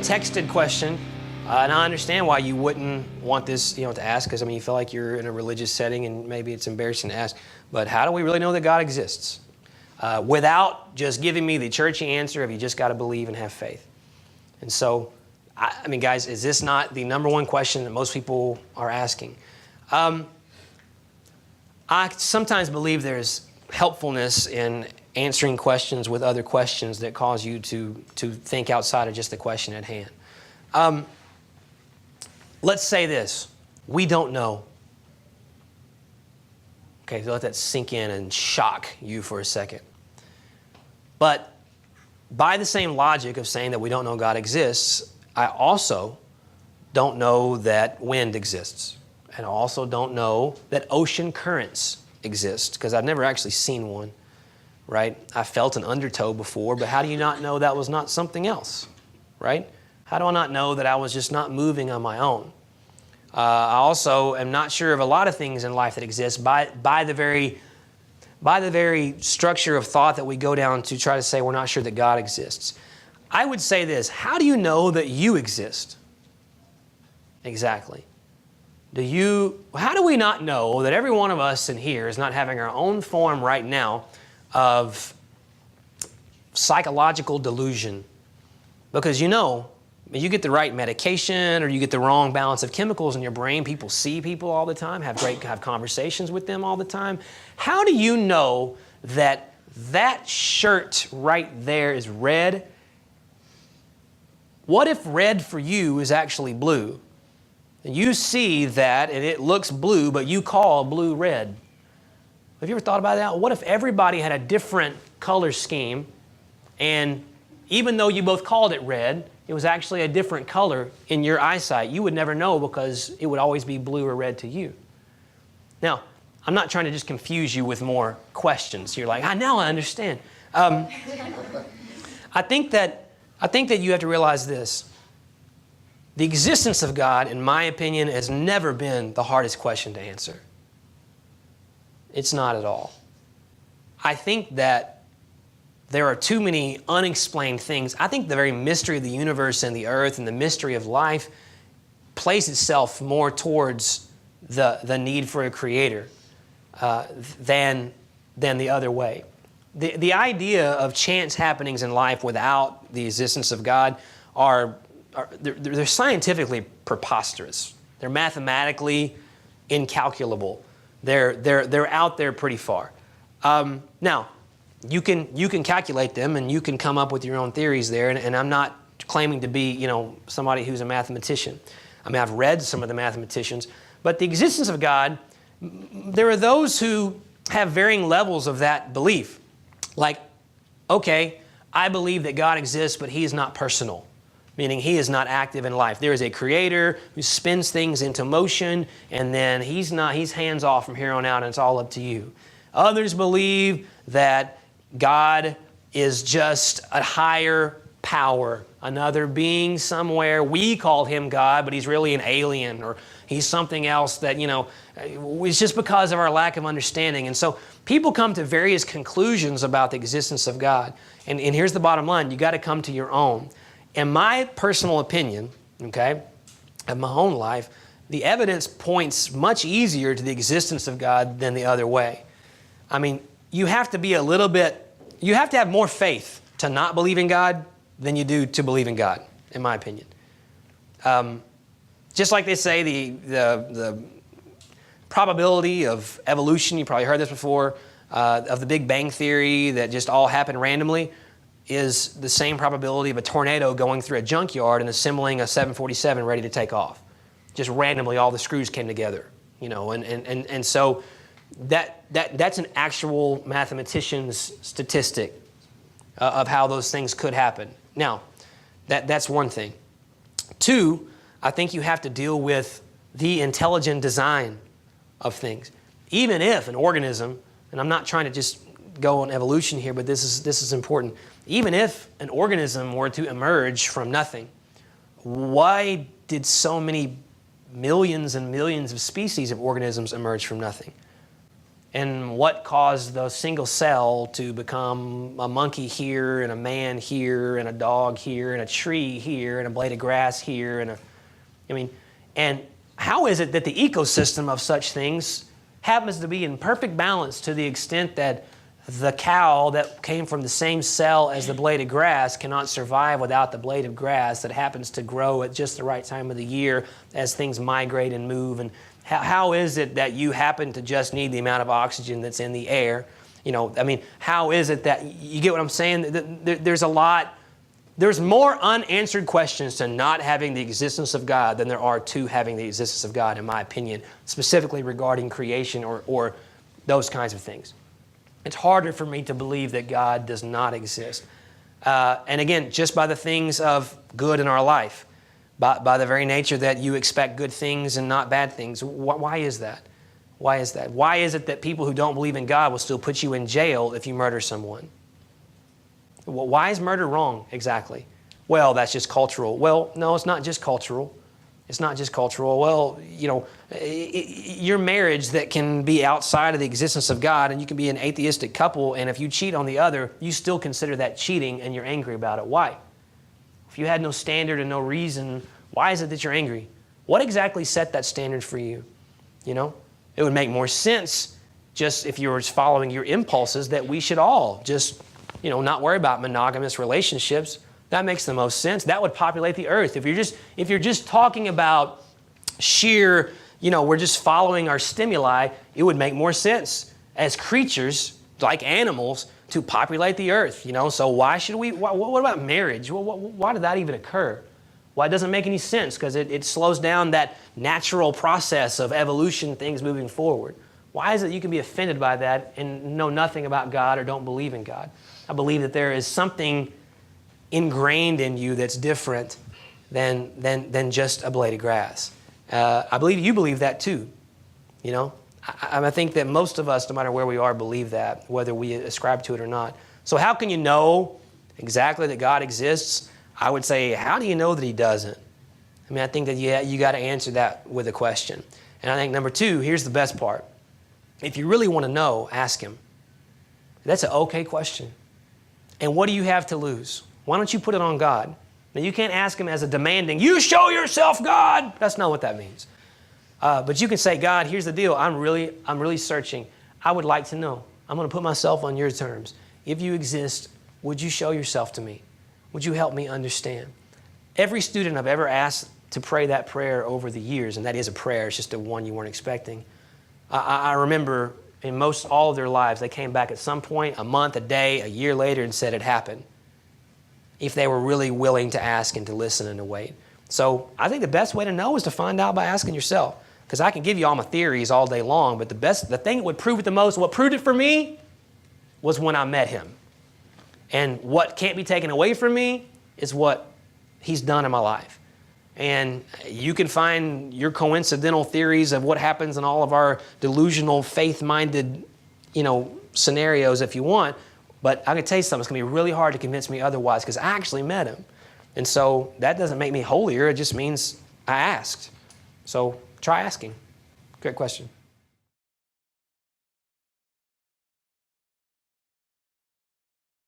texted question, and I understand why you wouldn't want this, to ask, because you feel like you're in a religious setting and maybe it's embarrassing to ask. But how do we really know that God exists? Without just giving me the churchy answer of you just got to believe and have faith. And so, guys, is this not the number one question that most people are asking? I sometimes believe there's helpfulness in answering questions with other questions that cause you to think outside of just the question at hand. Let's say this. We don't know. Okay, so let that sink in and shock you for a second. But by the same logic of saying that we don't know God exists, I also don't know that wind exists. And I also don't know that ocean currents exist, because I've never actually seen one, right? I felt an undertow before, but how do you not know that was not something else, right? How do I not know that I was just not moving on my own? I also am not sure of a lot of things in life that exist by the very structure of thought that we go down to try to say we're not sure that God exists. I would say this: how do you know that you exist? Exactly. How do we not know that every one of us in here is not having our own form right now of psychological delusion? Because you get the right medication or you get the wrong balance of chemicals in your brain. People see people all the time, have conversations with them all the time. How do you know that shirt right there is red? What if red for you is actually blue? And you see that and it looks blue, but you call blue red. Have you ever thought about that? What if everybody had a different color scheme, and even though you both called it red, it was actually a different color in your eyesight? You would never know, because it would always be blue or red to you. Now, I'm not trying to just confuse you with more questions. You're like, now I understand. I think that you have to realize this. The existence of God, in my opinion, has never been the hardest question to answer. It's not at all. I think that there are too many unexplained things. I think the very mystery of the universe and the earth and the mystery of life plays itself more towards the need for a creator than the other way. The idea of chance happenings in life without the existence of God they're scientifically preposterous. They're mathematically incalculable. They're out there pretty far. Now, you can calculate them and you can come up with your own theories there. And I'm not claiming to be somebody who's a mathematician. I've read some of the mathematicians, but the existence of God, there are those who have varying levels of that belief. Like, okay, I believe that God exists, but He is not personal. Meaning He is not active in life. There is a creator who spins things into motion, and then he's hands off from here on out, and it's all up to you. Others believe that God is just a higher power, another being somewhere. We call Him God, but He's really an alien, or He's something else that, it's just because of our lack of understanding. And so people come to various conclusions about the existence of God. And here's the bottom line: you got to come to your own. In my personal opinion, of my own life, the evidence points much easier to the existence of God than the other way. You have to have more faith to not believe in God than you do to believe in God, in my opinion. Just like they say, the probability of evolution, you probably heard this before, of the Big Bang Theory, that just all happened randomly, is the same probability of a tornado going through a junkyard and assembling a 747 ready to take off. Just randomly, all the screws came together, and so that's an actual mathematician's statistic of how those things could happen. Now, that's one thing. Two, I think you have to deal with the intelligent design of things. Even if an organism, and I'm not trying to just go on evolution here, but this is important. Even if an organism were to emerge from nothing, why did so many millions and millions of species of organisms emerge from nothing? And what caused the single cell to become a monkey here and a man here and a dog here and a tree here and a blade of grass here and how is it that the ecosystem of such things happens to be in perfect balance to the extent that the cow that came from the same cell as the blade of grass cannot survive without the blade of grass that happens to grow at just the right time of the year as things migrate and move? And how is it that you happen to just need the amount of oxygen that's in the air? How is it that, you get what I'm saying? There's more unanswered questions to not having the existence of God than there are to having the existence of God, in my opinion, specifically regarding creation or those kinds of things. It's harder for me to believe that God does not exist. And again, just by the things of good in our life, by the very nature that you expect good things and not bad things. Why is that? Why is that? Why is it that people who don't believe in God will still put you in jail if you murder someone? Why is murder wrong exactly? Well, that's just cultural. Well, no, it's not just cultural. It's not just cultural. Well, your marriage that can be outside of the existence of God, and you can be an atheistic couple, and if you cheat on the other, you still consider that cheating and you're angry about it. Why? If you had no standard and no reason, why is it that you're angry? What exactly set that standard for you? It would make more sense just if you were following your impulses that we should all just, not worry about monogamous relationships. That makes the most sense. That would populate the earth. If you're just talking about sheer, we're just following our stimuli, it would make more sense as creatures, like animals, to populate the earth, So why should we, what about marriage? Why did that even occur? Well, it doesn't make any sense because it slows down that natural process of evolution, things moving forward. Why is it you can be offended by that and know nothing about God or don't believe in God? I believe that there is something ingrained in you that's different than just a blade of grass. I believe you believe that too, I think that most of us, no matter where we are, believe that, whether we ascribe to it or not. So how can you know exactly that God exists? I would say, how do you know that He doesn't? I think that you got to answer that with a question. And I think number two, here's the best part. If you really want to know, ask Him. That's an okay question. And what do you have to lose? Why don't you put it on God? Now, you can't ask Him as a demanding, you show yourself, God. That's not what that means. But you can say, God, here's the deal. I'm really searching. I would like to know. I'm going to put myself on your terms. If you exist, would you show yourself to me? Would you help me understand? Every student I've ever asked to pray that prayer over the years, and that is a prayer, it's just the one you weren't expecting. I remember in most all of their lives, they came back at some point, a month, a day, a year later, and said it happened. If they were really willing to ask and to listen and to wait. So I think the best way to know is to find out by asking yourself. Because I can give you all my theories all day long, but the thing that would prove it the most, what proved it for me, was when I met Him. And what can't be taken away from me is what He's done in my life. And you can find your coincidental theories of what happens in all of our delusional, faith-minded, scenarios if you want. But I can tell you something, it's going to be really hard to convince me otherwise because I actually met Him. And so that doesn't make me holier. It just means I asked. So try asking. Great question.